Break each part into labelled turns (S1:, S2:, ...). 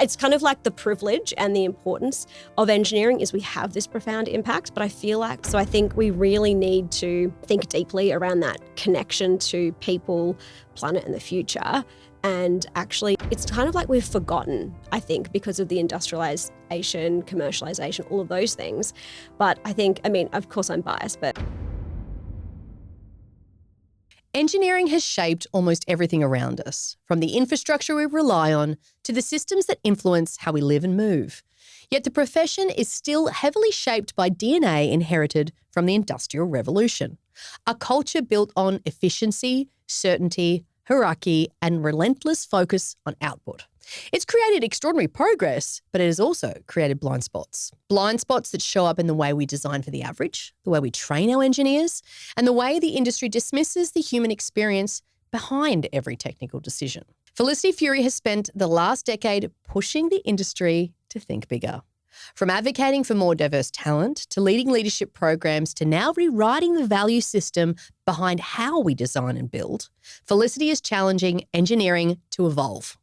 S1: It's kind of like the privilege and the importance of engineering is we have this profound impact, but I think we really need to think deeply around that connection to people, planet and the future. And actually, it's kind of like we've forgotten, I think, because of the industrialization, commercialization, all of those things. But of course I'm biased, but
S2: engineering has shaped almost everything around us, from the infrastructure we rely on to the systems that influence how we live and move. Yet the profession is still heavily shaped by DNA inherited from the Industrial Revolution, a culture built on efficiency, certainty, hierarchy, and relentless focus on output. It's created extraordinary progress, but it has also created blind spots. Blind spots that show up in the way we design for the average, the way we train our engineers, and the way the industry dismisses the human experience behind every technical decision. Felicity Furey has spent the last decade pushing the industry to think bigger. From advocating for more diverse talent to leading leadership programs to now rewriting the value system behind how we design and build, Felicity is challenging engineering to evolve.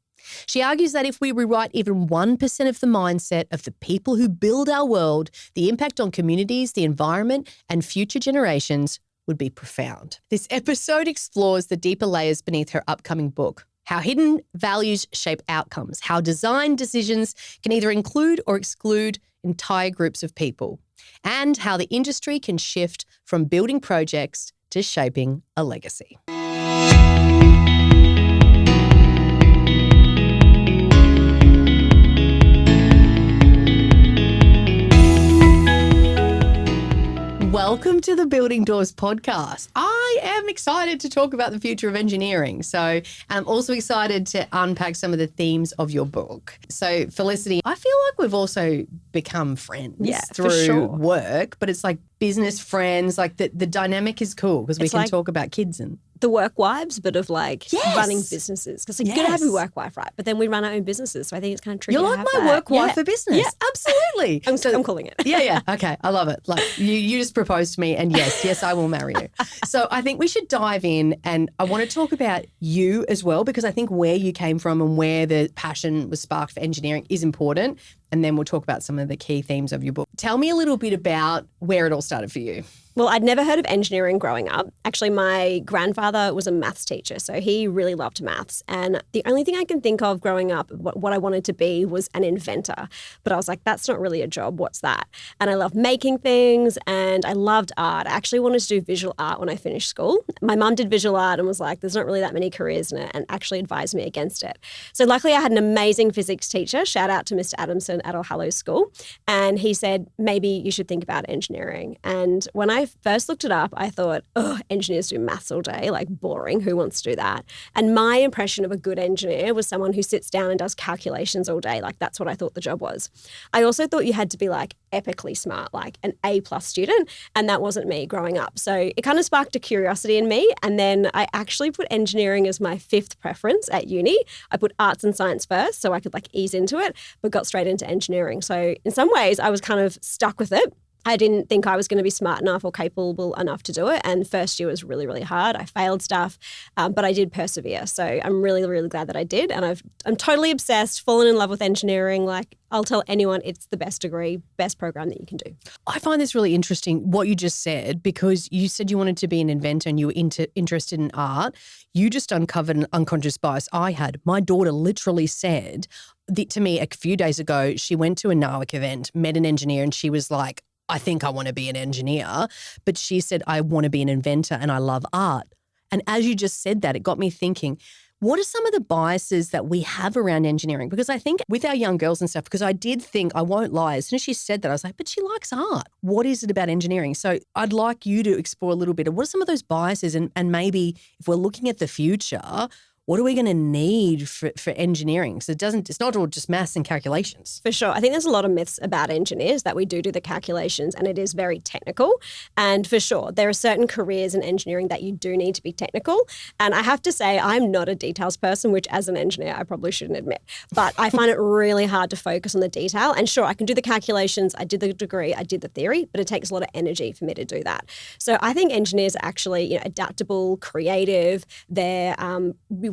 S2: She argues that if we rewrite even 1% of the mindset of the people who build our world, the impact on communities, the environment, and future generations would be profound. This episode explores the deeper layers beneath her upcoming book, how hidden values shape outcomes, how design decisions can either include or exclude entire groups of people, and how the industry can shift from building projects to shaping a legacy. Welcome to the Building Doors podcast. I am excited to talk about the future of engineering. So I'm also excited to unpack some of the themes of your book. So Felicity, I feel like we've also become friends through work, but it's like business friends. Like the dynamic is cool because we can talk about kids and
S1: the work wives, but of running businesses. Because you've got to have your work wife, right? But then we run our own businesses. So I think it's kind of tricky.
S2: You're like my work wife for business.
S1: Yeah.
S2: Absolutely.
S1: I'm calling it.
S2: Yeah. Okay. I love it. Like you just proposed to me and yes, I will marry you. So I think we should dive in and I want to talk about you as well because I think where you came from and where the passion was sparked for engineering is important. And then we'll talk about some of the key themes of your book. Tell me a little bit about where it all started for you.
S1: Well, I'd never heard of engineering growing up. Actually, my grandfather was a maths teacher, so he really loved maths. And the only thing I can think of growing up, what I wanted to be was an inventor. But I was like, that's not really a job. What's that? And I loved making things and I loved art. I actually wanted to do visual art when I finished school. My mum did visual art and was like, there's not really that many careers in it and actually advised me against it. So luckily I had an amazing physics teacher, shout out to Mr. Adamson at All Hallows School. And he said, maybe you should think about engineering. And when I first looked it up, I thought, engineers do maths all day, like boring. Who wants to do that? And my impression of a good engineer was someone who sits down and does calculations all day. Like that's what I thought the job was. I also thought you had to be like epically smart, like an A+ student. And that wasn't me growing up. So it kind of sparked a curiosity in me. And then I actually put engineering as my 5th preference at uni. I put arts and science first so I could like ease into it, but got straight into engineering. So in some ways I was kind of stuck with it. I didn't think I was going to be smart enough or capable enough to do it. And first year was really, really hard. I failed stuff, but I did persevere. So I'm really, really glad that I did. And I'm totally obsessed, fallen in love with engineering. Like I'll tell anyone it's the best degree, best program that you can do.
S2: I find this really interesting, what you just said, because you said you wanted to be an inventor and you were interested in art. You just uncovered an unconscious bias I had. My daughter literally said to me a few days ago, she went to a NAWIC event, met an engineer, and she was like, I think I want to be an engineer, but she said, I want to be an inventor and I love art. And as you just said that, it got me thinking, what are some of the biases that we have around engineering? Because I think with our young girls and stuff, because I did think, I won't lie, as soon as she said that, I was like, but she likes art. What is it about engineering? So I'd like you to explore a little bit of what are some of those biases and maybe if we're looking at the future, what are we going to need for engineering? So it's not all just maths and calculations.
S1: For sure. I think there's a lot of myths about engineers that we do the calculations and it is very technical. And for sure, there are certain careers in engineering that you do need to be technical. And I have to say, I'm not a details person, which as an engineer, I probably shouldn't admit. But I find it really hard to focus on the detail. And sure, I can do the calculations. I did the degree. I did the theory, but it takes a lot of energy for me to do that. So I think engineers are actually adaptable, creative.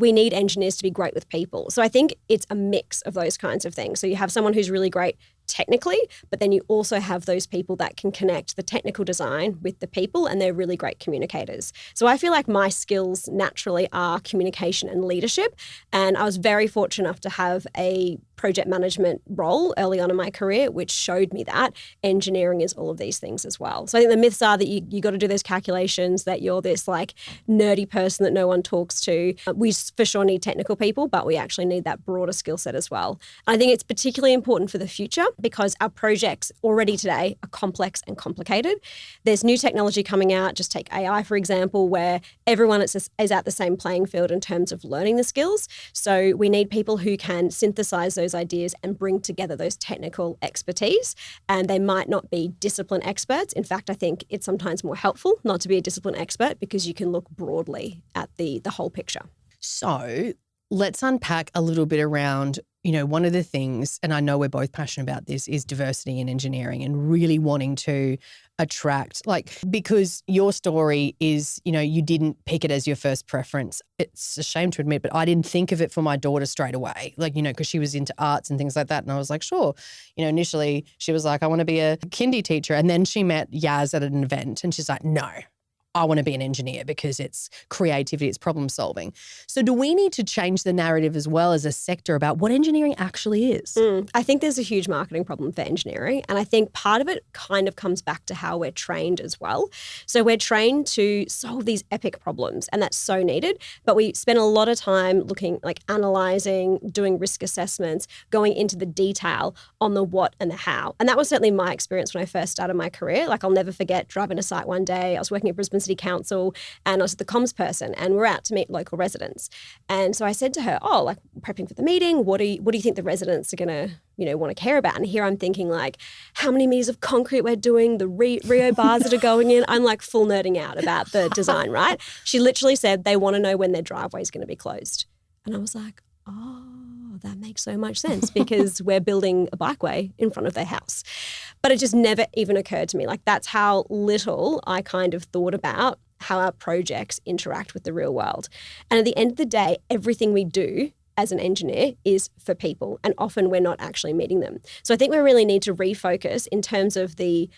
S1: we need engineers to be great with people. So I think it's a mix of those kinds of things. So you have someone who's really great technically, but then you also have those people that can connect the technical design with the people, and they're really great communicators. So I feel like my skills naturally are communication and leadership. And I was very fortunate enough to have a project management role early on in my career, which showed me that engineering is all of these things as well. So I think the myths are that you got to do those calculations, that you're this like nerdy person that no one talks to. We for sure need technical people, but we actually need that broader skill set as well. And I think it's particularly important for the future because our projects already today are complex and complicated. There's new technology coming out, just take AI for example, where everyone is at the same playing field in terms of learning the skills. So we need people who can synthesize those ideas and bring together those technical expertise. And they might not be discipline experts. In fact, I think it's sometimes more helpful not to be a discipline expert because you can look broadly at the whole picture.
S2: So let's unpack a little bit around, one of the things, and I know we're both passionate about this, is diversity in engineering and really wanting to attract, because your story is, you didn't pick it as your first preference. It's a shame to admit, but I didn't think of it for my daughter straight away, because she was into arts and things like that. And I was like, sure. Initially she was like, I want to be a kindy teacher. And then she met Yaz at an event and she's like, no, I want to be an engineer because it's creativity, it's problem solving. So do we need to change the narrative as well as a sector about what engineering actually is?
S1: I think there's a huge marketing problem for engineering. And I think part of it kind of comes back to how we're trained as well. So we're trained to solve these epic problems and that's so needed. But we spend a lot of time looking, analyzing, doing risk assessments, going into the detail on the what and the how. And that was certainly my experience when I first started my career. I'll never forget driving a site one day. I was working at Brisbane City Council and I was the comms person and we're out to meet local residents. And so I said to her, prepping for the meeting, what do you think the residents are going to, want to care about? And here I'm thinking how many meters of concrete we're doing, the Rio bars that are going in. I'm full nerding out about the design, right? She literally said they want to know when their driveway is going to be closed. And I was like, oh, that makes so much sense because we're building a bikeway in front of their house. But it just never even occurred to me. That's how little I kind of thought about how our projects interact with the real world. And at the end of the day, everything we do as an engineer is for people, and often we're not actually meeting them. So I think we really need to refocus in terms of the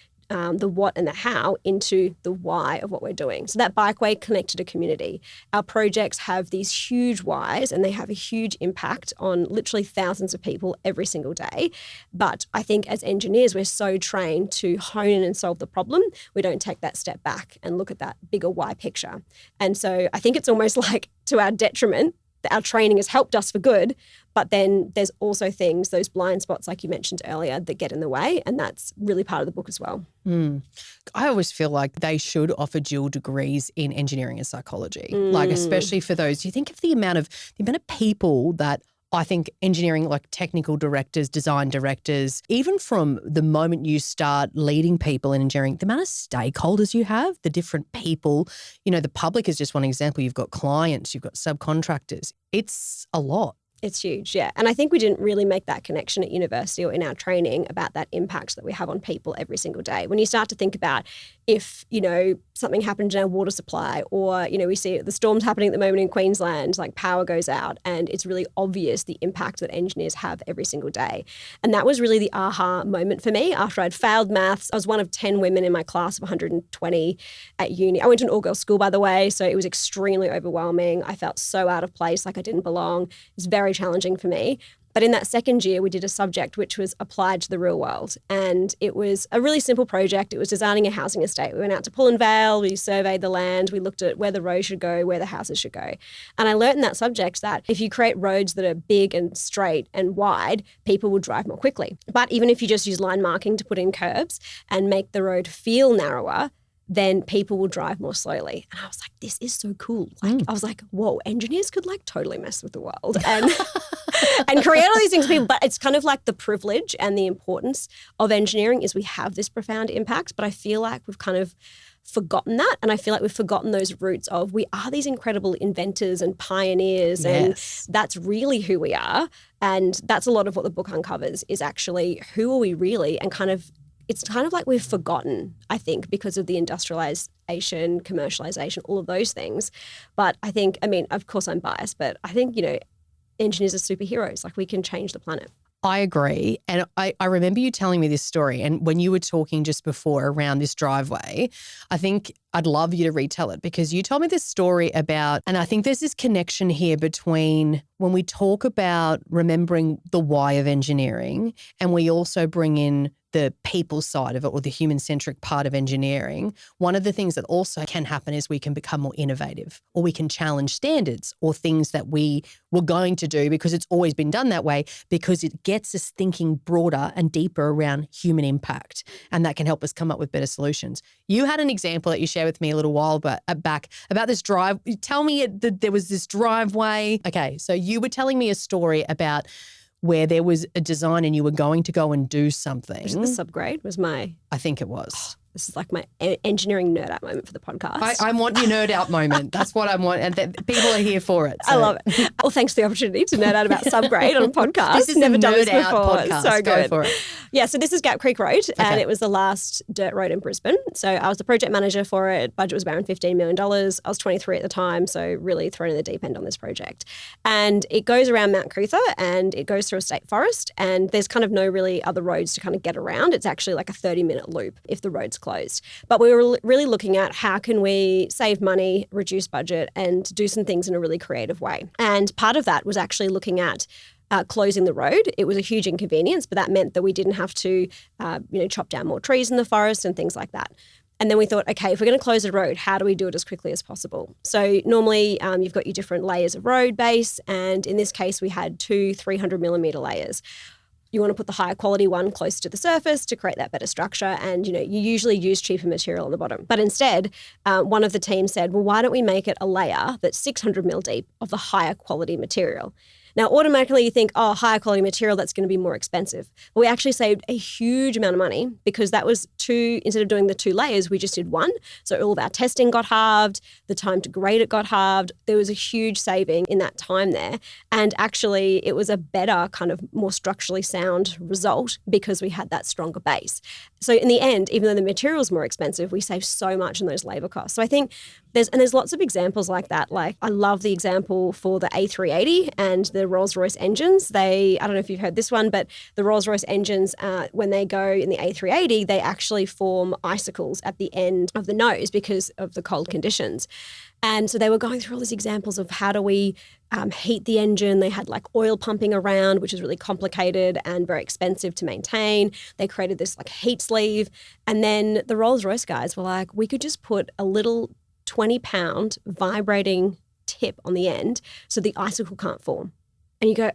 S1: what and the how into the why of what we're doing. So that bikeway connected a community. Our projects have these huge whys and they have a huge impact on literally thousands of people every single day. But I think as engineers, we're so trained to hone in and solve the problem. We don't take that step back and look at that bigger why picture. And so I think it's almost to our detriment that our training has helped us for good, but then there's also things, those blind spots like you mentioned earlier, that get in the way, and that's really part of the book as well.
S2: I always feel like they should offer dual degrees in engineering and psychology, especially for those. You think of the amount of people that I think engineering, technical directors, design directors, even from the moment you start leading people in engineering, the amount of stakeholders you have, the different people, the public is just one example. You've got clients, you've got subcontractors. It's a lot.
S1: It's huge, yeah. And I think we didn't really make that connection at university or in our training about that impact that we have on people every single day. When you start to think about if, something happened in our water supply or, we see the storms happening at the moment in Queensland, power goes out and it's really obvious the impact that engineers have every single day. And that was really the aha moment for me after I'd failed maths. I was one of 10 women in my class of 120 at uni. I went to an all-girls school, by the way, so it was extremely overwhelming. I felt so out of place, I didn't belong. It was very challenging for me. But in that second year, we did a subject which was applied to the real world. And it was a really simple project. It was designing a housing estate. We went out to Pullen Vale, we surveyed the land, we looked at where the road should go, where the houses should go. And I learned in that subject that if you create roads that are big and straight and wide, people will drive more quickly. But even if you just use line marking to put in curbs and make the road feel narrower, then people will drive more slowly. And I was like, this is so cool. I was like, whoa, engineers could totally mess with the world and and create all these things for people. But it's kind of the privilege and the importance of engineering is we have this profound impact. But I feel like we've kind of forgotten that. And I feel like we've forgotten those roots of we are these incredible inventors and pioneers.
S2: Yes.
S1: And that's really who we are. And that's a lot of what the book uncovers is actually who are we really and kind of it's kind of like we've forgotten, I think, because of the industrialization, commercialization, all of those things. But I think, I mean, of course I'm biased, but I think, engineers are superheroes. Like we can change the planet.
S2: I agree. And I remember you telling me this story. And when you were talking just before around this driveway, I think I'd love you to retell it because you told me this story about, and I think there's this connection here between when we talk about remembering the why of engineering and we also bring in the people side of it or the human-centric part of engineering, one of the things that also can happen is we can become more innovative or we can challenge standards or things that we were going to do because it's always been done that way because it gets us thinking broader and deeper around human impact, and that can help us come up with better solutions. You had an example that you shared with me a little while back about this drive. Tell me that there was this driveway. Okay, so you were telling me a story about where there was a design and you were going to go and do something.
S1: Was it the subgrade? I
S2: think it was.
S1: This is like my engineering nerd out moment for the podcast.
S2: I want your nerd out moment. That's what I want. And people are here for it. So.
S1: I love it. Well, thanks for the opportunity to nerd out about subgrade on a podcast.
S2: This is
S1: never done this
S2: nerd out
S1: before.
S2: podcast.
S1: So good.
S2: Go for it.
S1: Yeah, so this is Gap Creek Road and it was the last dirt road in Brisbane. So I was the project manager for it. Budget was around $15 million. I was 23 at the time, so really thrown in the deep end on this project. And it goes around Mount Cootha and it goes through a state forest and there's kind of no really other roads to kind of get around. It's actually like a 30-minute loop if the road's closed. But we were really looking at how can we save money, reduce budget and do some things in a really creative way. And part of that was actually looking at closing the road. It was a huge inconvenience, but that meant that we didn't have to, chop down more trees in the forest and things like that. And then we thought, okay, if we're going to close the road, how do we do it as quickly as possible? So normally you've got your different layers of road base. And in this case, we had 2 300-millimeter layers. You want to put the higher quality one close to the surface to create that better structure. And, you usually use cheaper material on the bottom. But instead, one of the team said, well, why don't we make it a layer that's 600 mil deep of the higher quality material? Now, automatically you think, higher quality material, that's going to be more expensive. But we actually saved a huge amount of money because that was instead of doing the 2 layers, we just did 1. So all of our testing got halved, the time to grade it got halved. There was a huge saving in that time there. And actually it was a better kind of more structurally sound result because we had that stronger base. So in the end, even though the material is more expensive, we saved so much in those labor costs. So I think there's lots of examples like that. Like I love the example for the A380 and the Rolls-Royce engines. I don't know if you've heard this one, but the Rolls-Royce engines, when they go in the A380, they actually form icicles at the end of the nose because of the cold conditions. And so they were going through all these examples of how do we heat the engine. They had like oil pumping around, which is really complicated and very expensive to maintain. They created this like heat sleeve. And then the Rolls-Royce guys were like, we could just put a little 20-pound vibrating tip on the end so the icicle can't form. And you go,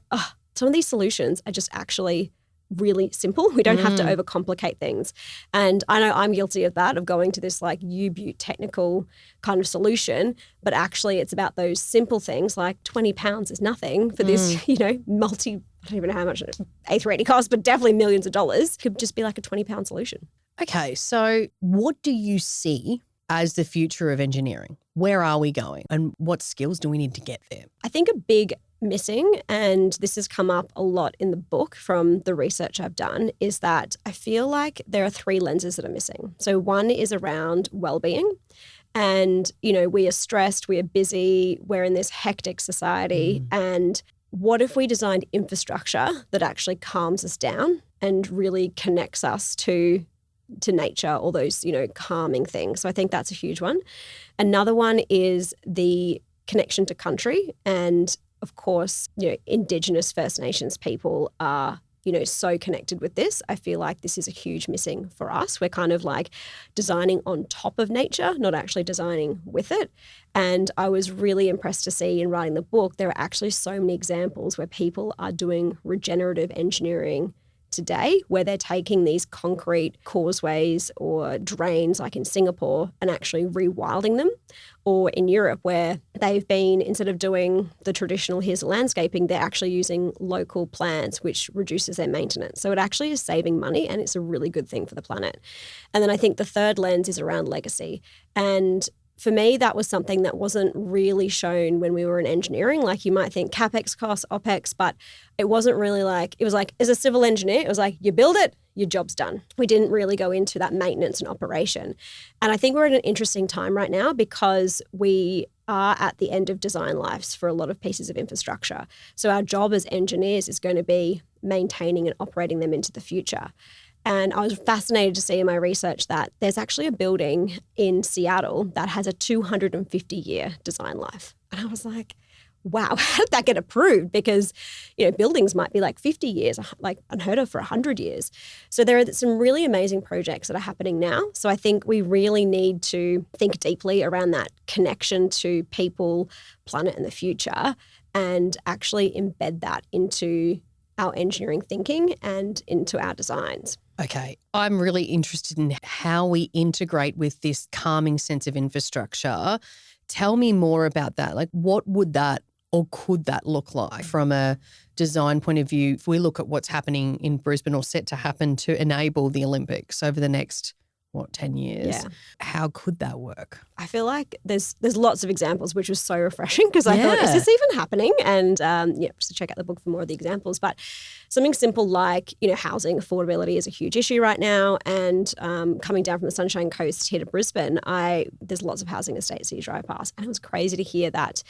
S1: some of these solutions are just actually really simple. We don't have to overcomplicate things. And I know I'm guilty of that, of going to this like U-Butte technical kind of solution, but actually it's about those simple things like 20 pounds is nothing for this, I don't even know how much A380 costs, but definitely millions of dollars. Could just be like a 20-pound solution.
S2: Okay, so what do you see as the future of engineering? Where are we going and what skills do we need to get there?
S1: I think a big missing, and this has come up a lot in the book from the research I've done, is that I feel like there are 3 lenses that are missing. So one is around well-being. And, we are stressed, we are busy, we're in this hectic society. And what if we designed infrastructure that actually calms us down and really connects us to nature, all those, calming things. So I think that's a huge one. Another one is the connection to country. And of course, Indigenous First Nations people are, so connected with this. I feel like this is a huge missing for us. We're kind of like designing on top of nature, not actually designing with it. And I was really impressed to see in writing the book, there are actually so many examples where people are doing regenerative engineering today, where they're taking these concrete causeways or drains like in Singapore and actually rewilding them, or in Europe where they've been, instead of doing the traditional here's the landscaping, they're actually using local plants, which reduces their maintenance. So it actually is saving money and it's a really good thing for the planet. And then I think the third lens is around legacy. And for me, that was something that wasn't really shown when we were in engineering. Like you might think CapEx costs, OpEx, but it wasn't really like, it was like, as a civil engineer, it was like, you build it, your job's done. We didn't really go into that maintenance and operation. And I think we're at an interesting time right now because we are at the end of design lives for a lot of pieces of infrastructure. So our job as engineers is going to be maintaining and operating them into the future. And I was fascinated to see in my research that there's actually a building in Seattle that has a 250-year design life. And I was like, wow, how did that get approved? Because, buildings might be like 50 years, like unheard of for 100 years. So there are some really amazing projects that are happening now. So I think we really need to think deeply around that connection to people, planet, and the future, and actually embed that into our engineering thinking and into our designs.
S2: Okay, I'm really interested in how we integrate with this calming sense of infrastructure. Tell me more about that. Like, what would that or could that look like from a design point of view? If we look at what's happening in Brisbane or set to happen to enable the Olympics over the next 10 years?
S1: Yeah.
S2: How could that work?
S1: I feel like there's lots of examples, which was so refreshing because I thought, is this even happening? And just to check out the book for more of the examples. But something simple like, housing affordability is a huge issue right now. And coming down from the Sunshine Coast here to Brisbane, there's lots of housing estates that you drive past. And it was crazy to hear that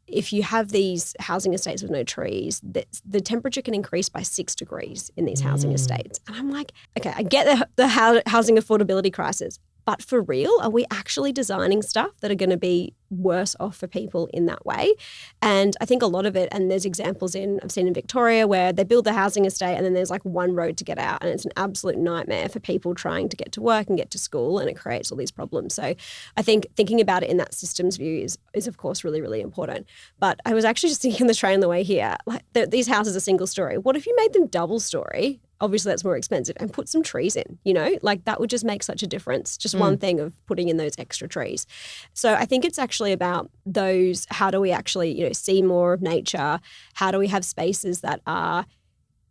S1: if you have these housing estates with no trees, the temperature can increase by 6 degrees in these housing estates. And I'm like, okay, I get the housing affordability crisis, but for real, are we actually designing stuff that are going to be worse off for people in that way? And I think a lot of it, and there's examples I've seen in Victoria where they build the housing estate and then there's like one road to get out and it's an absolute nightmare for people trying to get to work and get to school, and it creates all these problems. So I think thinking about it in that systems view is of course really, really important. But I was actually just thinking on the train on the way here, like these houses are single story. What if you made them double story? Obviously that's more expensive, and put some trees in, like that would just make such a difference. Just one thing of putting in those extra trees. So I think it's actually about those, how do we actually, see more of nature? How do we have spaces that are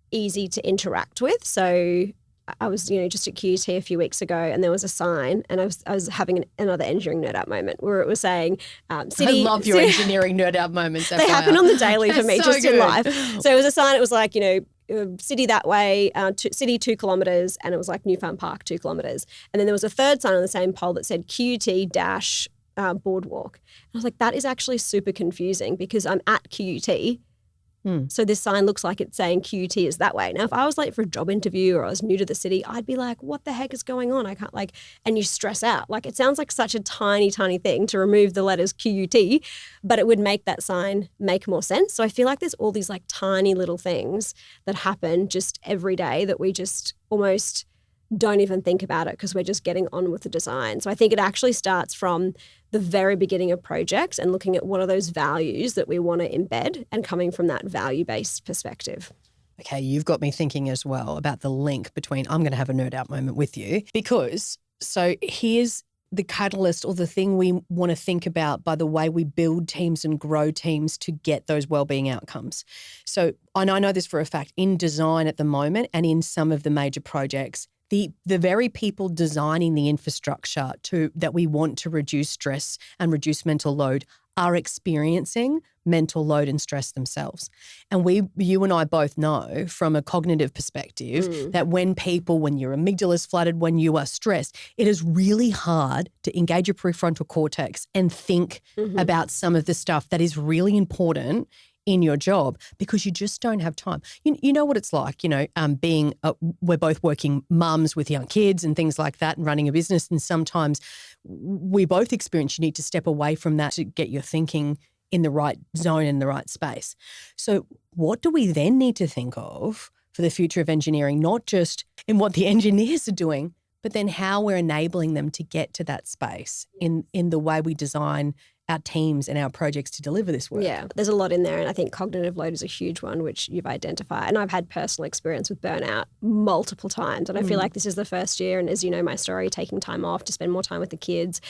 S1: easy to interact with? So I was, just at QUT a few weeks ago, and there was a sign, and I was having another engineering nerd out moment where it was saying, city.
S2: I love your engineering nerd out moments.
S1: They happen on the daily for me,
S2: so
S1: just
S2: good.
S1: in life. So it was a sign. It was like, city that way, city 2 kilometres, and it was like New Farm Park 2 kilometres. And then there was a third sign on the same pole that said QUT boardwalk. And I was like, that is actually super confusing because I'm at QUT. So this sign looks like it's saying QUT is that way. Now, if I was late for a job interview or I was new to the city, I'd be like, what the heck is going on? I can't and you stress out. Like, it sounds like such a tiny, tiny thing to remove the letters QUT, but it would make that sign make more sense. So I feel like there's all these like tiny little things that happen just every day that we just almost don't even think about it because we're just getting on with the design. So I think it actually starts from the very beginning of projects and looking at what are those values that we want to embed and coming from that value-based perspective.
S2: Okay, you've got me thinking as well about the link between, I'm going to have a nerd out moment with you, because so here's the catalyst or the thing we want to think about by the way we build teams and grow teams to get those wellbeing outcomes. So, and I know this for a fact, in design at the moment and in some of the major projects, the very people designing the infrastructure that we want to reduce stress and reduce mental load are experiencing mental load and stress themselves. And you and I both know from a cognitive perspective that when your amygdala is flooded, when you are stressed, it is really hard to engage your prefrontal cortex and think about some of the stuff that is really important in your job because you just don't have time. You know what it's like, we're both working mums with young kids and things like that and running a business, and sometimes we both experience you need to step away from that to get your thinking in the right zone, in the right space. So what do we then need to think of for the future of engineering, not just in what the engineers are doing, but then how we're enabling them to get to that space in the way we design our teams and our projects to deliver this work?
S1: Yeah, there's a lot in there, and I think cognitive load is a huge one, which you've identified. And I've had personal experience with burnout multiple times, and I feel like this is the first year, and as you know my story, taking time off to spend more time with the kids,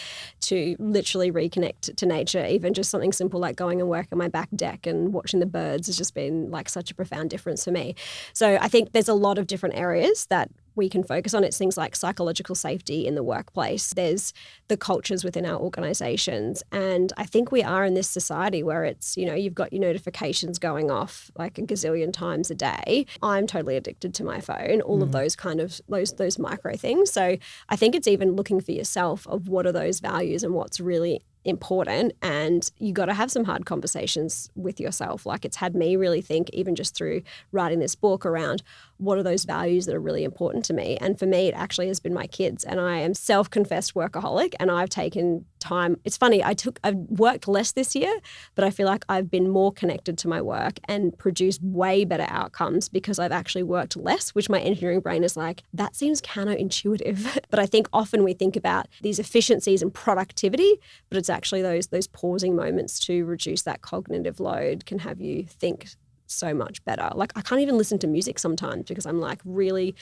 S1: to literally reconnect to nature. Even just something simple like going and work on my back deck and watching the birds has just been like such a profound difference for me. So I think there's a lot of different areas that we can focus on. It's things like psychological safety in the workplace. There's the cultures within our organizations. And I think we are in this society where it's, you've got your notifications going off like a gazillion times a day. I'm totally addicted to my phone, all of those kind of, those micro things. So I think it's even looking for yourself of what are those values and what's really important, and you got to have some hard conversations with yourself. Like, it's had me really think, even just through writing this book, around what are those values that are really important to me. And for me, it actually has been my kids, and I am self-confessed workaholic, and I've taken time. It's funny, I've worked less this year, but I feel like I've been more connected to my work and produced way better outcomes because I've actually worked less, which my engineering brain is like, that seems counterintuitive. But I think often we think about these efficiencies and productivity, but it's actually those pausing moments to reduce that cognitive load can have you think so much better. Like, I can't even listen to music sometimes because I'm like really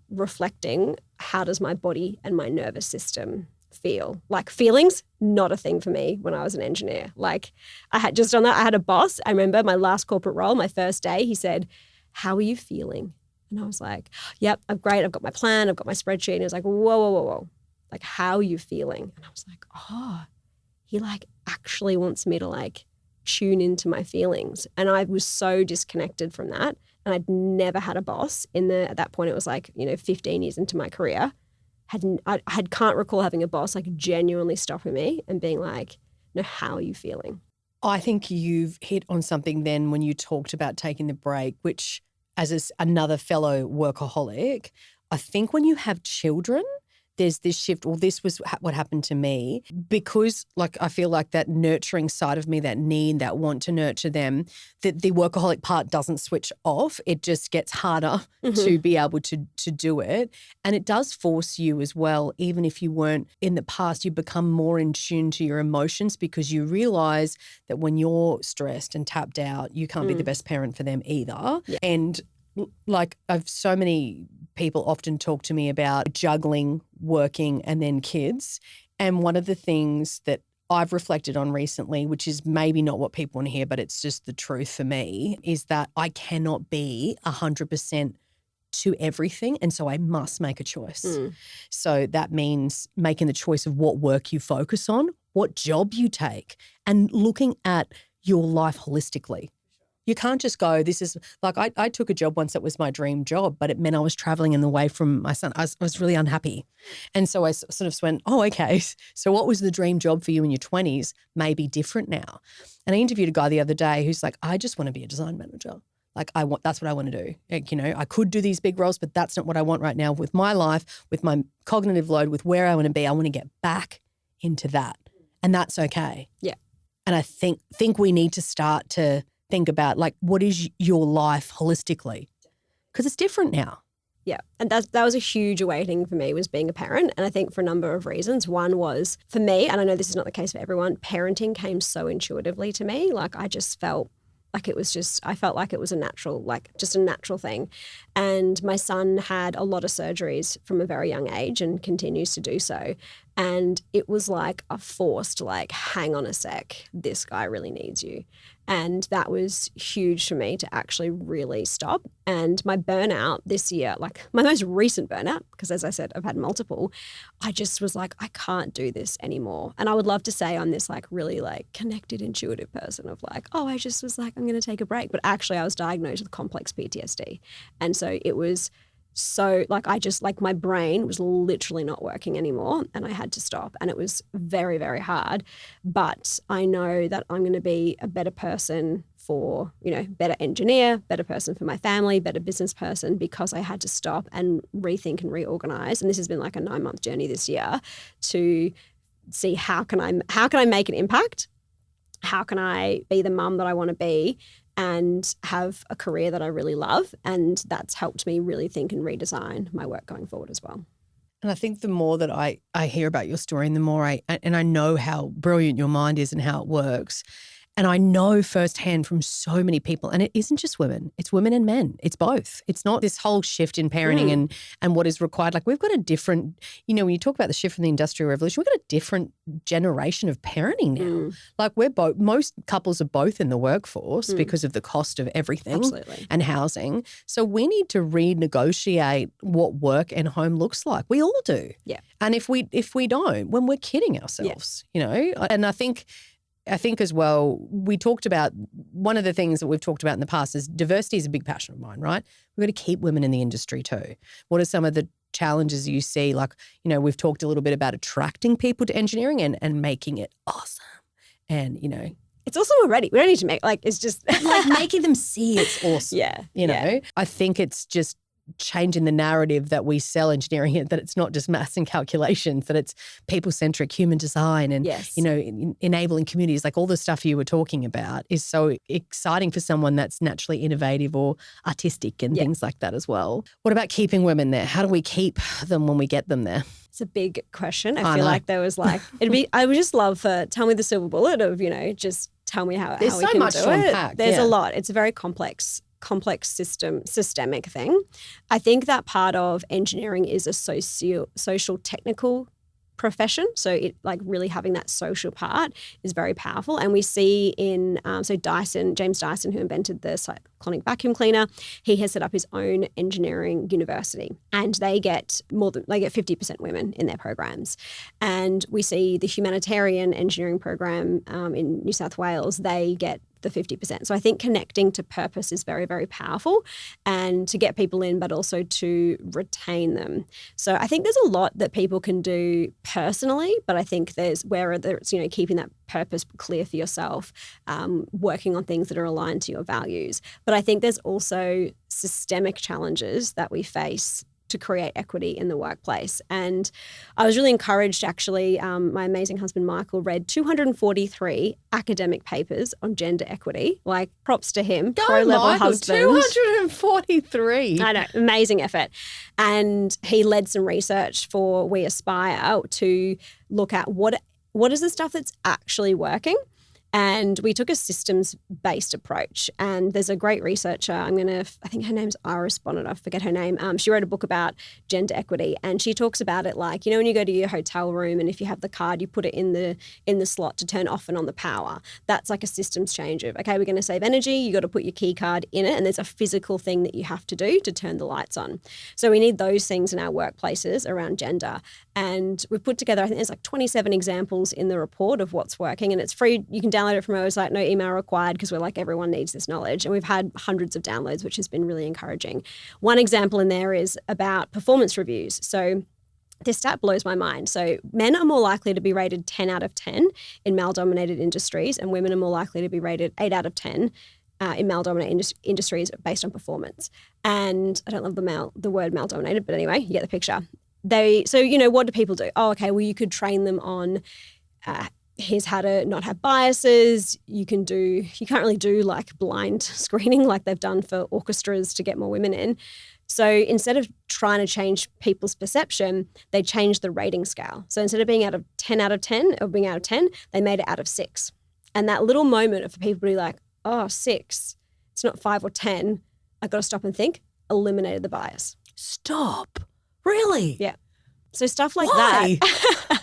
S1: reflecting, how does my body and my nervous system feel? Like, feelings, not a thing for me when I was an engineer. Like, I had a boss. I remember my last corporate role, my first day, he said, "How are you feeling?" And I was like, "Yep, I'm great. I've got my plan. I've got my spreadsheet." And he was like, "Whoa. Like, how are you feeling?" And I was like, oh, he like actually wants me to like tune into my feelings. And I was so disconnected from that. And I'd never had a boss at that point. It was like, 15 years into my career. I can't recall having a boss like genuinely stopping me and being like, "No, how are you feeling?"
S2: I think you've hit on something then when you talked about taking the break, which as another fellow workaholic, I think when you have children, there's this shift, or this was what happened to me, because like I feel like that nurturing side of me, that need, that want to nurture them, that the workaholic part doesn't switch off. It just gets harder to be able to do it. And it does force you as well, even if you weren't in the past, you become more in tune to your emotions because you realize that when you're stressed and tapped out, you can't be the best parent for them either. Yeah. And like I've so many people often talk to me about juggling working and then kids. And one of the things that I've reflected on recently, which is maybe not what people want to hear, but it's just the truth for me, is that I cannot be 100% to everything. And so I must make a choice. So that means making the choice of what work you focus on, what job you take, and looking at your life holistically. You can't just go, this is like I took a job once that was my dream job, but it meant I was traveling in the way from my son. I was really unhappy. And so I sort of went, oh, okay, so what was the dream job for you in your 20s may be different now. And I interviewed a guy the other day who's like, I just want to be a design manager. Like that's what I want to do. Like, I could do these big roles, but that's not what I want right now with my life, with my cognitive load, with where I want to be. I want to get back into that. And that's okay. Yeah. And I think we need to start to think about like, what is your life holistically? Because it's different now.
S1: Yeah. And that was a huge awakening for me, was being a parent. And I think for a number of reasons. One was for me, and I know this is not the case for everyone, parenting came so intuitively to me. Like I just felt like I felt like it was a natural thing. And my son had a lot of surgeries from a very young age and continues to do so. And it was like a forced, like, hang on a sec, this guy really needs you. And that was huge for me to actually really stop. And my burnout this year, like my most recent burnout, because as I said, I've had multiple, I just was like, I can't do this anymore. And I would love to say I'm this like really like connected, intuitive person of like, oh, I just was like, I'm going to take a break. But actually I was diagnosed with complex PTSD. And so it was so like my brain was literally not working anymore and I had to stop, and it was very, very hard. But I know that I'm going to be a better person for, better engineer, better person for my family, better business person, because I had to stop and rethink and reorganize. And this has been like a 9-month journey this year to see how can I make an impact? How can I be the mum that I want to be and have a career that I really love? And that's helped me really think and redesign my work going forward as well.
S2: And I think the more that I hear about your story and the more I know how brilliant your mind is and how it works. And I know firsthand from so many people, and it isn't just women, it's women and men. It's both. It's not this whole shift in parenting and what is required. Like we've got a different, when you talk about the shift from the Industrial Revolution, we've got a different generation of parenting now. Like most couples are both in the workforce because of the cost of everything and housing. So we need to renegotiate what work and home looks like. We all do.
S1: Yeah.
S2: And if we don't, when we're kidding ourselves, and I think as well, we talked about one of the things that we've talked about in the past is diversity is a big passion of mine, right? We've got to keep women in the industry too. What are some of the challenges you see? Like, we've talked a little bit about attracting people to engineering and making it awesome. And,
S1: it's awesome already. We don't need to make, it's just.
S2: like making them see it's awesome.
S1: Yeah.
S2: I think it's just changing the narrative that we sell engineering in, that it's not just maths and calculations, that it's people-centric human design and, enabling communities, like all the stuff you were talking about is so exciting for someone that's naturally innovative or artistic and things like that as well. What about keeping women there? How do we keep them when we get them there?
S1: It's a big question. I feel like there was I would just love for, tell me the silver bullet of, just tell me how we can do it.
S2: There's so much to unpack.
S1: There's a lot. It's a very complex systemic thing. I think that part of engineering is a social technical profession. So it really having that social part is very powerful. And we see in James Dyson, who invented the cyclonic vacuum cleaner, he has set up his own engineering university, and they get 50% women in their programs. And we see the humanitarian engineering program in New South Wales, they get the 50%. So I think connecting to purpose is very, very powerful, and to get people in, but also to retain them. So I think there's a lot that people can do personally, but I think there's whether it's, keeping that purpose clear for yourself, working on things that are aligned to your values. But I think there's also systemic challenges that we face to create equity in the workplace. And I was really encouraged, actually, my amazing husband Michael read 243 academic papers on gender equity. Props to him. Pro-level husband.
S2: 243.
S1: I know, amazing effort. And he led some research for We Aspire to look at what is the stuff that's actually working. And we took a systems-based approach. And there's a great researcher, I think her name's Iris Bonnet, I forget her name. She wrote a book about gender equity, and she talks about it when you go to your hotel room, and if you have the card, you put it in the slot to turn off and on the power. That's like a systems change of, okay, we're going to save energy, you got to put your key card in it, and there's a physical thing that you have to do to turn the lights on. So we need those things in our workplaces around gender. And we've put together, I think there's 27 examples in the report of what's working, and it's free. You can download it from our website, no email required, because we're everyone needs this knowledge. And we've had hundreds of downloads, which has been really encouraging. One example in there is about performance reviews. So this stat blows my mind. So men are more likely to be rated 10 out of 10 in male-dominated industries, and women are more likely to be rated 8 out of 10 in male-dominated industries based on performance. And I don't love the word male-dominated, but anyway, you get the picture. What do people do? Oh, okay, well, you could train them on here's how to not have biases. You can't really do blind screening like they've done for orchestras to get more women in. So instead of trying to change people's perception, they changed the rating scale. So instead of being out of 10 out of 10 or being out of 10, they made it out of 6. And that little moment of people to be 6, it's not 5 or 10, I've got to stop and think, eliminated the bias.
S2: Stop. Really?
S1: Yeah. So stuff like
S2: Why?
S1: that.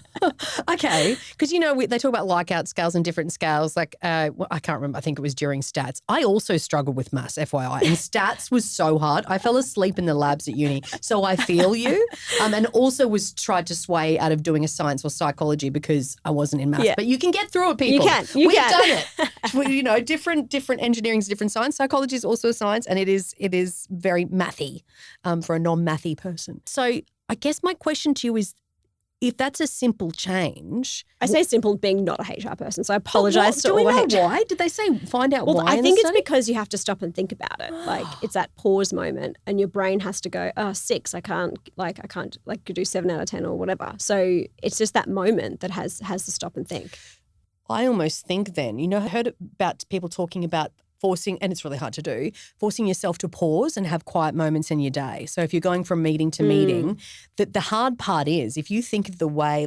S2: Okay. Because, they talk about like-out scales and different scales. I can't remember. I think it was during stats. I also struggled with maths, FYI. And stats was so hard. I fell asleep in the labs at uni. So I feel you. And also was tried to sway out of doing a science or psychology because I wasn't in maths. Yeah. But you can get through it, people. We've done it. Different engineering is different science. Psychology is also a science. And it is very mathy for a non-mathy person. So I guess my question to you is, if that's a simple change.
S1: I say simple being not a HR person, so I apologise to all HR.
S2: Do we know why? Did they say find out why?
S1: Well, I think it's because you have to stop and think about it. It's that pause moment, and your brain has to go, 6, I can't do 7 out of 10 or whatever. So it's just that moment that has to stop and think.
S2: I almost think then, I heard about people talking about and it's really hard to do, forcing yourself to pause and have quiet moments in your day. So if you're going from meeting to meeting, the hard part is if you think of the way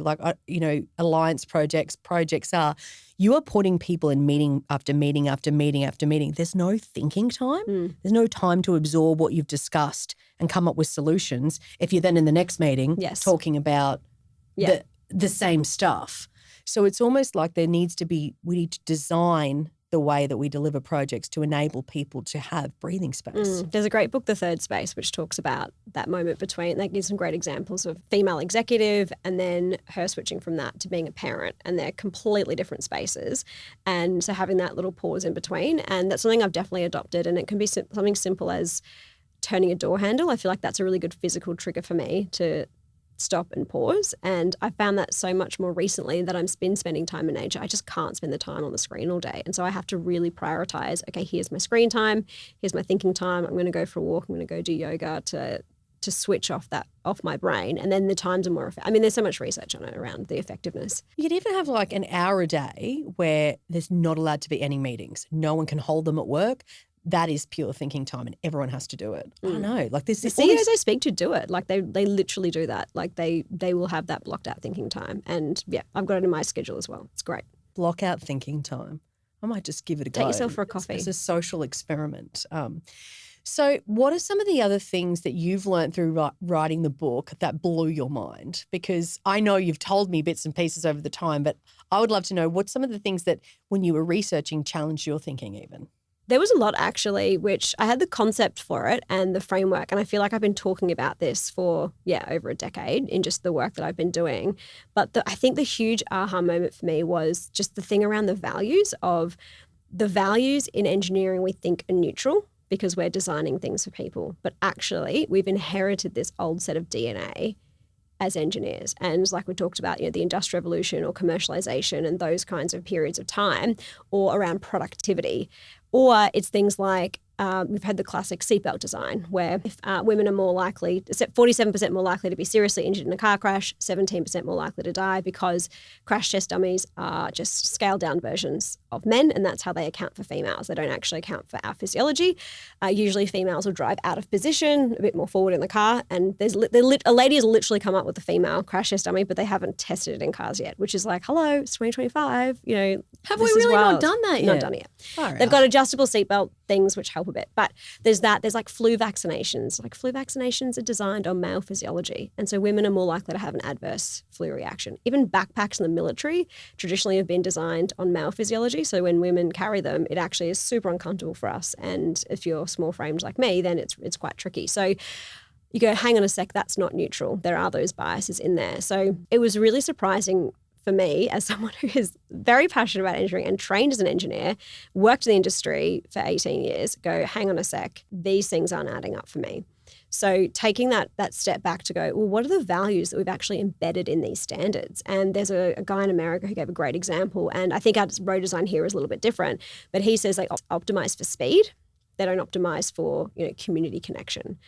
S2: alliance projects are, you are putting people in meeting after meeting after meeting after meeting. There's no thinking time. There's no time to absorb what you've discussed and come up with solutions if you're then in the next meeting talking about the same stuff. So it's almost like we need to design the way that we deliver projects to enable people to have breathing space.
S1: There's a great book, The Third Space, which talks about that moment between, that gives some great examples of female executive and then her switching from that to being a parent, and they're completely different spaces. And so having that little pause in between, and that's something I've definitely adopted, and it can be something simple as turning a door handle. I feel like that's a really good physical trigger for me to stop and pause. And I found that so much more recently that I've been spending time in nature. I just can't spend the time on the screen all day. And so I have to really prioritize, okay, here's my screen time, here's my thinking time. I'm going to go for a walk, I'm going to go do yoga to switch off my brain. And then the times are more effective. I mean, there's so much research on it around the effectiveness.
S2: You could even have like an hour a day where there's not allowed to be any meetings. No one can hold them at work. That is pure thinking time, and everyone has to do it. I don't know. Like there's
S1: the CEOs I speak to do it. Like they literally do that. Like they will have that blocked out thinking time. And yeah, I've got it in my schedule as well. It's great.
S2: Block out thinking time. I might just give it a go.
S1: Take yourself for a coffee.
S2: It's a social experiment. So what are some of the other things that you've learned through writing the book that blew your mind? Because I know you've told me bits and pieces over the time, but I would love to know what some of the things that when you were researching challenged your thinking even.
S1: There was a lot actually, which I had the concept for it and the framework, and I feel like I've been talking about this for, over a decade in just the work that I've been doing. But I think the huge aha moment for me was just the thing around the values in engineering we think are neutral because we're designing things for people. But actually, we've inherited this old set of DNA as engineers. And like we talked about, the Industrial Revolution or commercialization and those kinds of periods of time, or around productivity. Or it's things like we've had the classic seatbelt design where if women are 47% more likely to be seriously injured in a car crash, 17% more likely to die because crash test dummies are just scaled down versions of men, and that's how they account for females. They don't actually account for our physiology. Usually females will drive out of position, a bit more forward in the car, and a lady has literally come up with a female crash test dummy, but they haven't tested it in cars yet, which is like, hello, it's 2025.
S2: Have we really not done that yet?
S1: Not done it yet. They've got adjustable seatbelt things which help a bit. But there's like flu vaccinations. Like flu vaccinations are designed on male physiology. And so women are more likely to have an adverse flu reaction. Even backpacks in the military traditionally have been designed on male physiology. So when women carry them, it actually is super uncomfortable for us. And if you're small framed like me, then it's quite tricky. So you go, hang on a sec, that's not neutral. There are those biases in there. So it was really surprising for me, as someone who is very passionate about engineering and trained as an engineer, worked in the industry for 18 years, go, hang on a sec, these things aren't adding up for me. So taking that step back to go, well, what are the values that we've actually embedded in these standards? And there's a guy in America who gave a great example, and I think our road design here is a little bit different, but he says they optimize for speed. They don't optimize for community connection.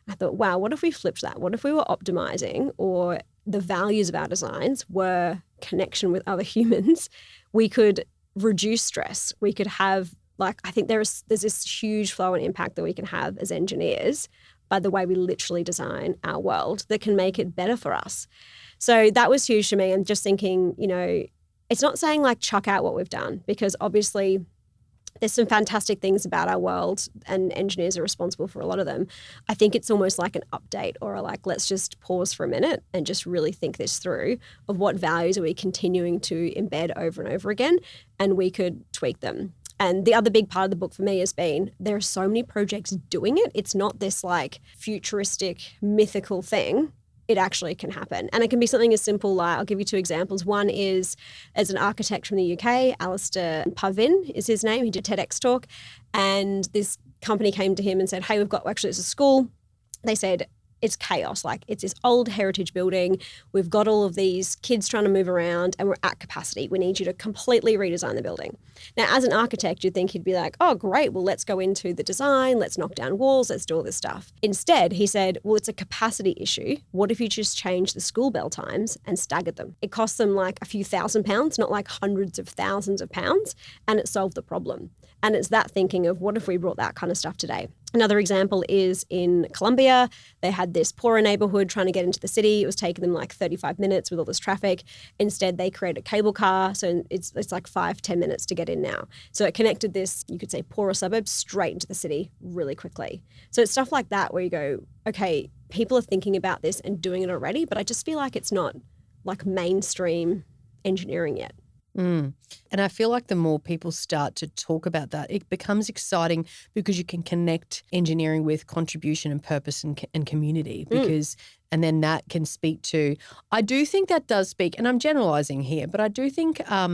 S1: I thought, wow, what if we flipped that? What if we were optimizing, or the values of our designs were connection with other humans? We could reduce stress. We could have, I think there's this huge flow and impact that we can have as engineers by the way we literally design our world that can make it better for us. So that was huge to me, and just thinking, it's not saying chuck out what we've done, because obviously there's some fantastic things about our world and engineers are responsible for a lot of them. I think it's almost like an update, or let's just pause for a minute and just really think this through of what values are we continuing to embed over and over again, and we could tweak them. And the other big part of the book for me has been there are so many projects doing it. It's not this futuristic, mythical thing. It actually can happen. And it can be something as simple I'll give you two examples. One is, as an architect from the UK, Alistair Pavin is his name. He did a TEDx talk, and this company came to him and said, hey, it's a school. They said, it's chaos. It's this old heritage building. We've got all of these kids trying to move around and we're at capacity. We need you to completely redesign the building. Now, as an architect, you'd think he'd be like, oh, great. Well, let's go into the design. Let's knock down walls. Let's do all this stuff. Instead, he said, well, it's a capacity issue. What if you just change the school bell times and staggered them? It costs them a few £1,000s, not hundreds of thousands of pounds, and it solved the problem. And it's that thinking of what if we brought that kind of stuff today? Another example is in Colombia. They had this poorer neighborhood trying to get into the city. It was taking them like 35 minutes with all this traffic. Instead, they created a cable car. So it's like 5-10 minutes to get in now. So it connected this, you could say, poorer suburb straight into the city really quickly. So it's stuff like that where you go, okay, people are thinking about this and doing it already, but I just feel like it's not like mainstream engineering yet.
S2: And I feel like the more people start to talk about that, it becomes exciting because you can connect engineering with contribution and purpose and community because and then that can speak to, I do think that does speak, and I'm generalizing here, but I do think, a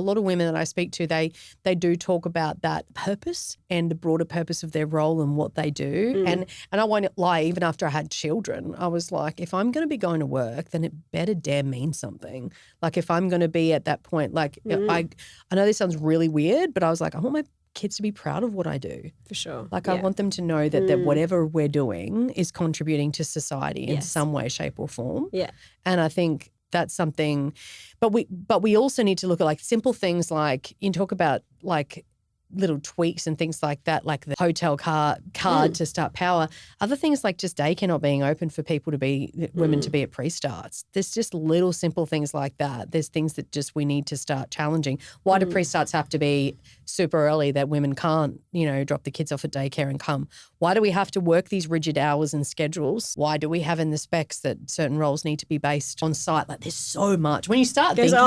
S2: lot of women that I speak to, they do talk about that purpose and the broader purpose of their role and what they do. And I won't lie, even after I had children, I was like, if I'm going to be going to work, then it better damn mean something. Like if I'm going to be at that point, like I know this sounds really weird, but I was like, I want my kids to be proud of what I do.
S1: For sure.
S2: Like I want them to know that whatever we're doing is contributing to society in some way, shape or form.
S1: Yeah.
S2: And I think that's something, but we also need to look at like simple things like you talk about like little tweaks and things like that, like the hotel card to start power. Other things like just daycare not being open for people to be, women to be at pre-starts. There's just little simple things like that. There's things that just we need to start challenging. Why do pre-starts have to be super early that women can't, drop the kids off at daycare and come? Why do we have to work these rigid hours and schedules? Why do we have in the specs that certain roles need to be based on site? Like there's so much. When you start thinking,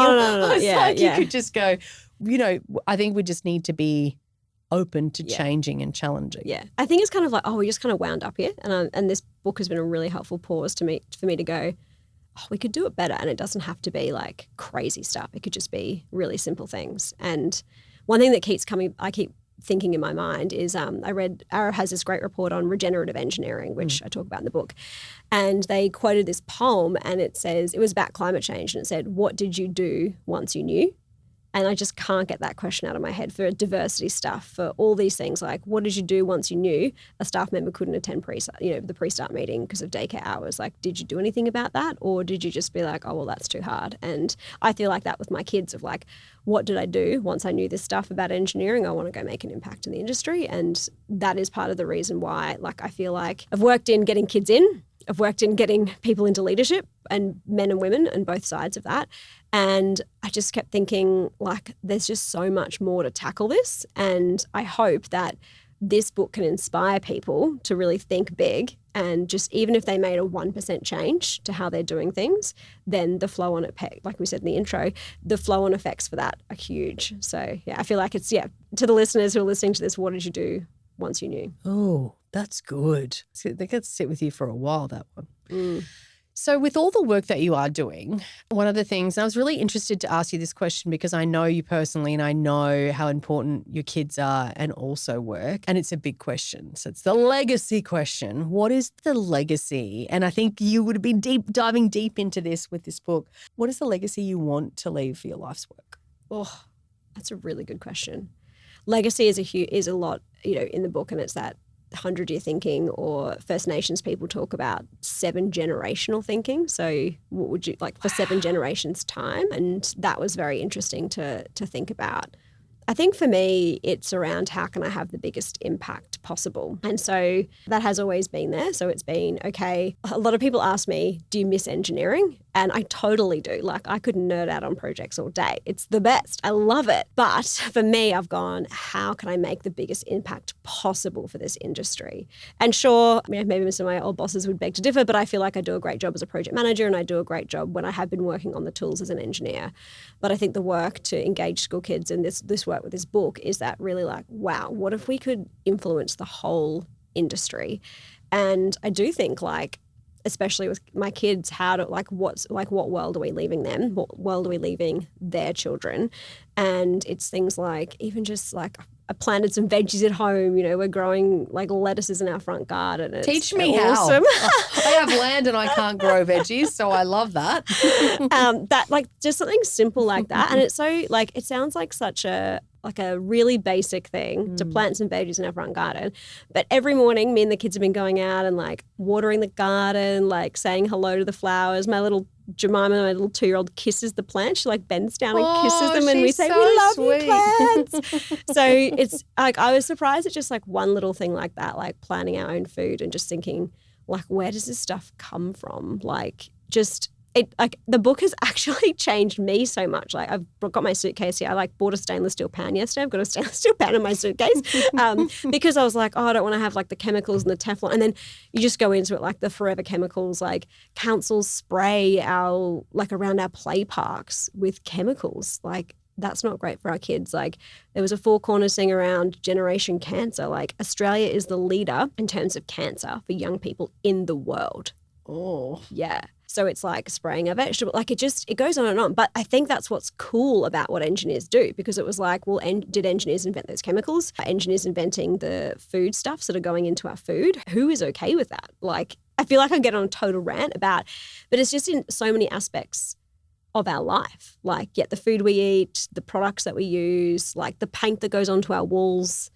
S2: you could just go, I think we just need to be open to changing and challenging.
S1: Yeah. I think it's kind of like, we're just kind of wound up here. And this book has been a really helpful pause for me to go, we could do it better. And it doesn't have to be like crazy stuff. It could just be really simple things. And one thing that I keep thinking in my mind is I read, Arrow has this great report on regenerative engineering, which I talk about in the book. And they quoted this poem and it says, it was about climate change. And it said, what did you do once you knew? And I just can't get that question out of my head for diversity stuff, for all these things like, what did you do once you knew a staff member couldn't attend the pre-start meeting because of daycare hours? Like, did you do anything about that? Or did you just be like, oh, well, that's too hard? And I feel like that with my kids of like, what did I do once I knew this stuff about engineering? I want to go make an impact in the industry. And that is part of the reason why, like, I feel like I've worked in getting kids in. I've worked in getting people into leadership and men and women and both sides of that. And I just kept thinking like there's just so much more to tackle this. And I hope that this book can inspire people to really think big and just even if they made a 1% change to how they're doing things, then the flow on effect, like we said in the intro, the flow on effects for that are huge. So yeah, I feel like it's, to the listeners who are listening to this, what did you do once you knew?
S2: Oh, that's good. They could sit with you for a while, that one. So with all the work that you are doing, one of the things, and I was really interested to ask you this question because I know you personally and I know how important your kids are and also work, and it's a big question. So it's the legacy question. What is the legacy? And I think you would be diving deep into this with this book. What is the legacy you want to leave for your life's work?
S1: Oh, that's a really good question. Legacy is a lot, in the book, and it's that 100-year thinking, or First Nations people talk about 7-generational thinking. So what would you like for 7 generations time? And that was very interesting to think about. I think for me, it's around how can I have the biggest impact possible? And so that has always been there. So it's been, okay, a lot of people ask me, do you miss engineering? And I totally do. Like I could nerd out on projects all day. It's the best. I love it. But for me, I've gone, how can I make the biggest impact possible for this industry? And sure, maybe some of my old bosses would beg to differ, but I feel like I do a great job as a project manager and I do a great job when I have been working on the tools as an engineer. But I think the work to engage school kids in this work with this book is that really like, wow, what if we could influence the whole industry? And I do think like, especially with my kids, what world are we leaving them? What world are we leaving their children? And it's things like even just like I planted some veggies at home. We're growing like lettuces in our front garden.
S2: Teach me
S1: awesome.
S2: How. I have land and I can't grow veggies, so I love that.
S1: That like just something simple like that. And it's so like, it sounds like such a like a really basic thing to plant some veggies in our front garden. But every morning, me and the kids have been going out and like watering the garden, like saying hello to the flowers. My little Jemima, my little 2-year-old, kisses the plants. She like bends down and kisses them, and we say, "We love you, plants." So it's like I was surprised at just like one little thing like that, like planting our own food and just thinking, like, where does this stuff come from? Like, just. Like the book has actually changed me so much. Like I've got my suitcase here. I like bought a stainless steel pan yesterday. I've got a stainless steel pan in my suitcase because I was like, oh, I don't want to have like the chemicals and the Teflon. And then you just go into it like the forever chemicals, like councils spray our like around our play parks with chemicals. Like that's not great for our kids. Like there was a Four Corners thing around generation cancer. Like Australia is the leader in terms of cancer for young people in the world.
S2: Oh,
S1: yeah. So it's like spraying a vegetable, like it goes on and on. But I think that's what's cool about what engineers do, because it was like, well, did engineers invent those chemicals? Are engineers inventing the food stuffs that are going into our food? Who is okay with that? Like, I feel like I get on a total rant about, but it's just in so many aspects of our life. Like, the food we eat, the products that we use, like the paint that goes onto our walls,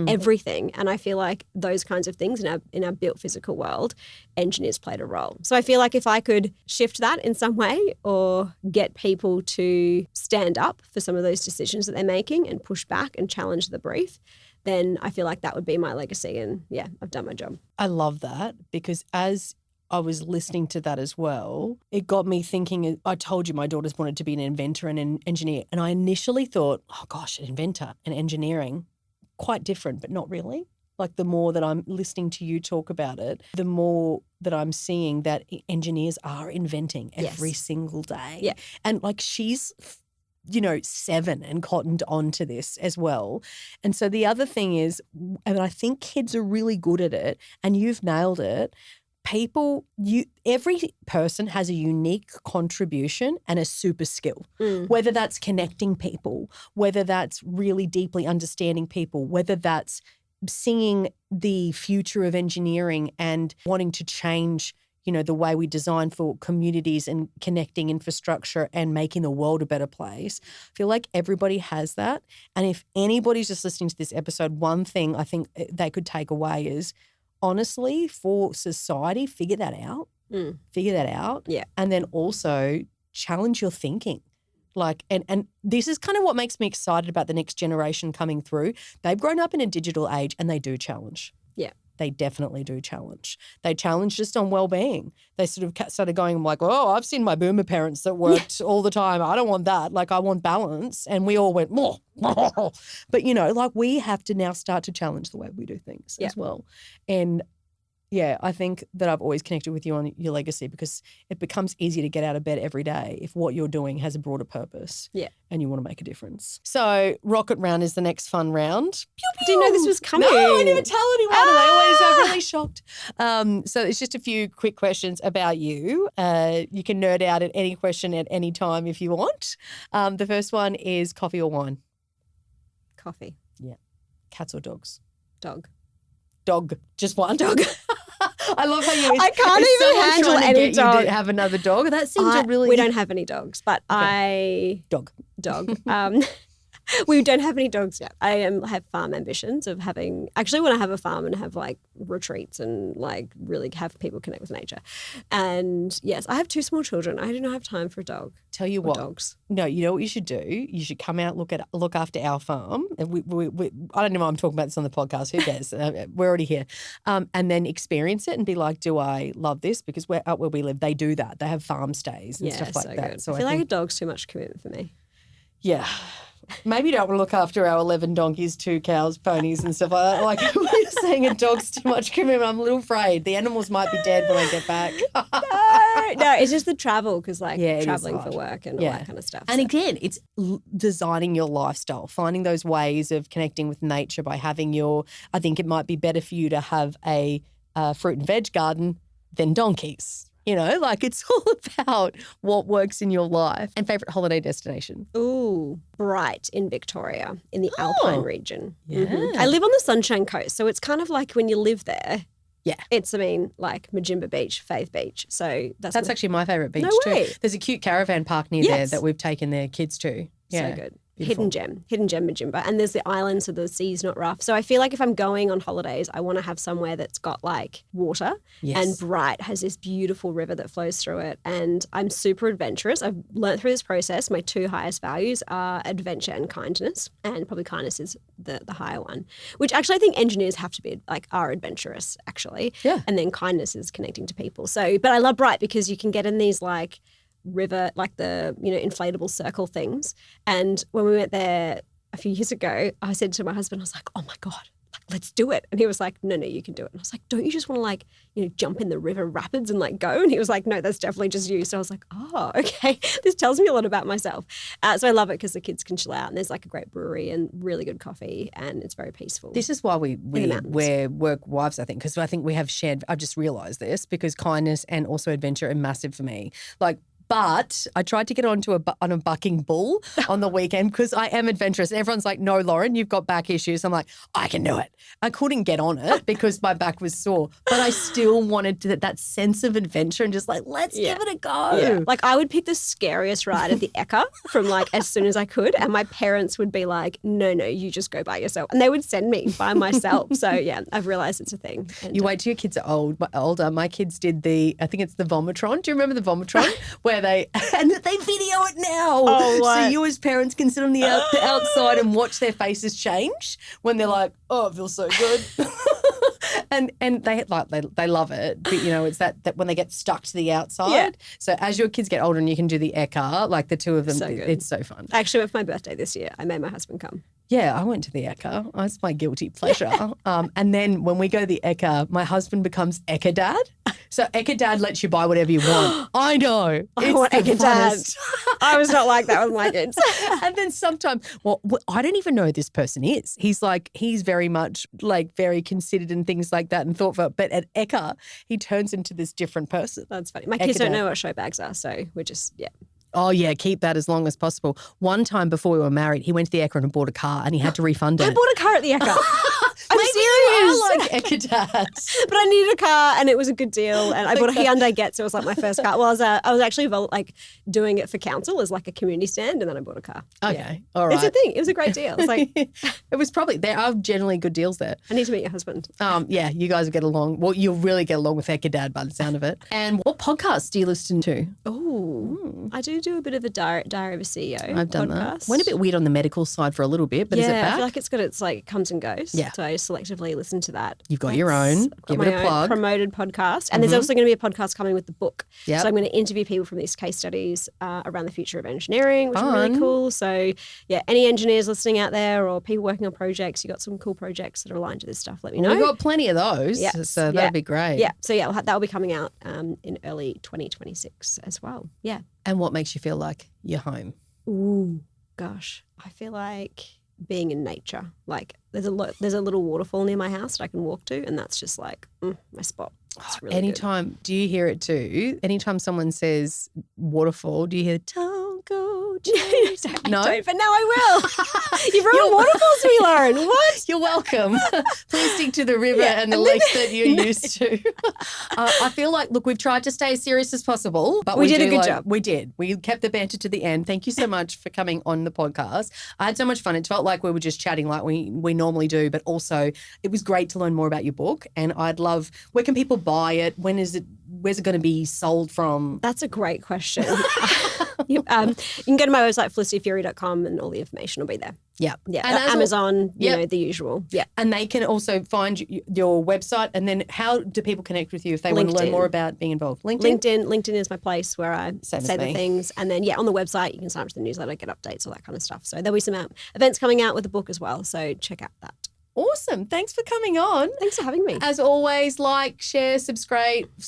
S1: everything. And I feel like those kinds of things in our built physical world, engineers played a role. So I feel like if I could shift that in some way or get people to stand up for some of those decisions that they're making and push back and challenge the brief, then I feel like that would be my legacy. And yeah, I've done my job.
S2: I love that, because as I was listening to that as well, it got me thinking. I told you my daughters wanted to be an inventor and an engineer. And I initially thought, oh gosh, an inventor and engineering, quite different, but not really. Like the more that I'm listening to you talk about it, the more that I'm seeing that engineers are inventing every single day.
S1: Yeah.
S2: And like she's, 7 and cottoned on to this as well. And so the other thing is, and I think kids are really good at it, and you've nailed it, every person has a unique contribution and a super skill, whether that's connecting people, whether that's really deeply understanding people, whether that's seeing the future of engineering and wanting to change, the way we design for communities and connecting infrastructure and making the world a better place. I feel like everybody has that. And if anybody's just listening to this episode, one thing I think they could take away is, honestly, for society, figure that out. Figure that out.
S1: Yeah.
S2: And then also challenge your thinking. Like, and this is kind of what makes me excited about the next generation coming through. They've grown up in a digital age and they do challenge.
S1: Yeah.
S2: They definitely do challenge. They challenge just on well-being. They sort of started going like, oh, I've seen my boomer parents that worked all the time. I don't want that. Like, I want balance. And we all went, more. But, like we have to now start to challenge the way we do things as well. And yeah, I think that I've always connected with you on your legacy, because it becomes easier to get out of bed every day if what you're doing has a broader purpose and you want to make a difference. So Rocket Round is the next fun round. Pew, pew.
S1: I didn't know this was coming.
S2: No, I never tell anyone. And they always are really shocked. So it's just a few quick questions about you. You can nerd out at any question at any time if you want. The first one is coffee or wine?
S1: Coffee.
S2: Yeah. Cats or dogs?
S1: Dog.
S2: Dog. Just one dog? I love how you.
S1: I can't even handle any dog.
S2: You to have another dog. That seems a really.
S1: We don't have any dogs, but
S2: Dog.
S1: We don't have any dogs yet. I have farm ambitions of having. Actually, want to have a farm and have like retreats and like really have people connect with nature. And yes, I have 2 small children. I do not have time for a dog.
S2: Tell you what,
S1: dogs.
S2: No, you know what you should do? You should come out look after our farm. And we I don't know why I'm talking about this on the podcast. Who cares? We're already here. And then experience it and be like, do I love this? Because out where we live, they do that. They have farm stays and stuff like that.
S1: Good. So I feel like a dog's too much commitment for me.
S2: Yeah. Maybe you don't want to look after our 11 donkeys, 2 cows, ponies and stuff like that. Like we're saying a dog's too much commitment. I'm a little afraid. The animals might be dead when I get back.
S1: No, it's just the travel, because traveling for work and all that kind of stuff.
S2: And again, it's designing your lifestyle, finding those ways of connecting with nature by having I think it might be better for you to have a fruit and veg garden than donkeys. Like it's all about what works in your life. And favourite holiday destination?
S1: Ooh, Bright in Victoria in the Alpine region.
S2: Yeah.
S1: Mm-hmm. I live on the Sunshine Coast, so it's kind of like when you live there.
S2: Yeah.
S1: It's, like Majimba Beach, Faith Beach. So that's
S2: actually my favourite beach
S1: no
S2: too.
S1: way.
S2: There's a cute caravan park near there that we've taken their kids to. Yeah.
S1: So good. Hidden gem Majimba. And there's the island, so the sea's not rough. So I feel like if I'm going on holidays, I want to have somewhere that's got like water and bright, has this beautiful river that flows through it. And I'm super adventurous. I've learned through this process, my 2 highest values are adventure and kindness. And probably kindness is the higher one, which actually I think engineers have to be like are adventurous actually.
S2: Yeah.
S1: And then kindness is connecting to people. So, but I love bright because you can get in these like river, like the, inflatable circle things. And when we went there a few years ago, I said to my husband, I was like, oh my God, like, let's do it. And he was like, no, you can do it. And I was like, don't you just want to like, jump in the river rapids and like go? And he was like, no, that's definitely just you. So I was like, oh, okay. This tells me a lot about myself. So I love it because the kids can chill out and there's like a great brewery and really good coffee and it's very peaceful.
S2: This is why we're work wives, I think, because I think we have shared, I've just realised this, because kindness and also adventure are massive for me. Like, but I tried to get on a bucking bull on the weekend because I am adventurous. And everyone's like, no, Lauren, you've got back issues. I'm like, I can do it. I couldn't get on it because my back was sore, but I still wanted that sense of adventure and just like, let's give it a go.
S1: Yeah. Like I would pick the scariest ride at the Ekka from like as soon as I could. And my parents would be like, no, you just go by yourself. And they would send me by myself. So yeah, I've realised it's a thing. And,
S2: you wait till your kids are older. My kids did I think it's the Vomitron. Do you remember the Vomitron? Where they video it now.
S1: Oh, what?
S2: So you as parents can sit on the outside and watch their faces change when they're like, oh, it feels so good. and they love it. But, it's that when they get stuck to the outside. Yeah. So as your kids get older and you can do the Ekka, like the two of them, it's so fun.
S1: I actually went for my birthday this year. I made my husband come.
S2: Yeah, I went to the Ekka. It's my guilty pleasure. And then when we go to the Ekka, my husband becomes Ekka Dad. So Ekka Dad lets you buy whatever you want. I know.
S1: I want Ekka Dad. I was not like that with my kids.
S2: And then sometimes, I don't even know who this person is. He's very much like very considered and things like that and thoughtful. But at Ekka, he turns into this different person.
S1: That's funny. My kids don't know what show bags are, so we're just,
S2: Oh, yeah, keep that as long as possible. One time before we were married, he went to the Ekka and bought a car and he had to refund it.
S1: I bought a car at the Ekka. I'm serious.
S2: I like Ekka Dads.
S1: But I needed a car and it was a good deal. And I bought a Hyundai Getz. It was like my first car. Well, I was actually like doing it for council as like a community stand and then I bought a car.
S2: Okay, all right.
S1: It's a thing. It was a great deal. It's like
S2: it was probably, there are generally good deals there.
S1: I need to meet your husband.
S2: Yeah, you guys will get along. Well, you'll really get along with Ekka Dad by the sound of it. And what podcasts do you listen to?
S1: Oh, I do a bit of a Diary of a CEO
S2: I've done
S1: podcast.
S2: That. Went a bit weird on the medical side for a little bit, but is it back?
S1: I feel like it's got its like comes and goes.
S2: Yeah.
S1: So I selectively listen to that.
S2: You've got your own. Give it a plug.
S1: Promoted podcast. And there's also going to be a podcast coming with the book.
S2: Yep.
S1: So I'm going to interview people from these case studies around the future of engineering, which is really cool. So yeah, any engineers listening out there or people working on projects, you got some cool projects that are aligned to this stuff, let me know.
S2: We've got plenty of those.
S1: Yes.
S2: So that'd be great.
S1: Yeah. So yeah, that'll be coming out in early 2026 as well. Yeah.
S2: And what makes you feel like you're home?
S1: Ooh, gosh. I feel like being in nature. Like there's a little waterfall near my house that I can walk to and that's just like my spot. It's really
S2: anytime,
S1: good.
S2: Do you hear it too? Anytime someone says waterfall, do you hear, don't go chase? No?
S1: Don't, but now I will. You've ruined waterfalls to me, Lauren. What?
S2: You're welcome. Please stick to the river and the lakes that you're used to. I feel like, look, we've tried to stay as serious as possible. But
S1: we did a good job.
S2: We did. We kept the banter to the end. Thank you so much for coming on the podcast. I had so much fun. It felt like we were just chatting like we normally do, but also it was great to learn more about your book. And I'd love, where can people buy it? Where's it going to be sold from?
S1: That's a great question. You can go to my website, felicityfurey.com, and all the information will be there.
S2: Yeah.
S1: Yeah. And Amazon, you know, the usual. Yeah.
S2: And they can also find your website. And then how do people connect with you if they want to learn more about being involved?
S1: LinkedIn is my place where I say the things. And then, on the website, you can sign up to the newsletter, get updates, all that kind of stuff. So there'll be some events coming out with the book as well. So check out that.
S2: Awesome. Thanks for coming on.
S1: Thanks for having me.
S2: As always, like, share, subscribe. It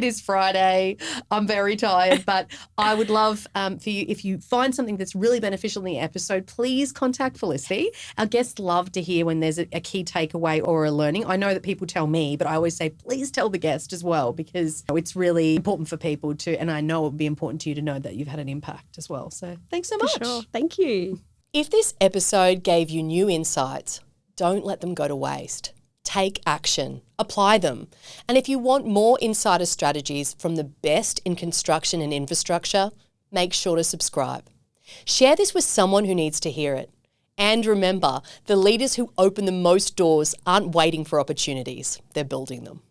S2: is Friday. I'm very tired, but I would love for you, if you find something that's really beneficial in the episode, please contact Felicity. Our guests love to hear when there's a key takeaway or a learning. I know that people tell me, but I always say, please tell the guest as well, because it's really important for people to, and I know it would be important to you to know that you've had an impact as well. So thanks so much.
S1: For sure. Thank you.
S2: If this episode gave you new insights, don't let them go to waste. Take action. Apply them. And if you want more insider strategies from the best in construction and infrastructure, make sure to subscribe. Share this with someone who needs to hear it. And remember, the leaders who open the most doors aren't waiting for opportunities, they're building them.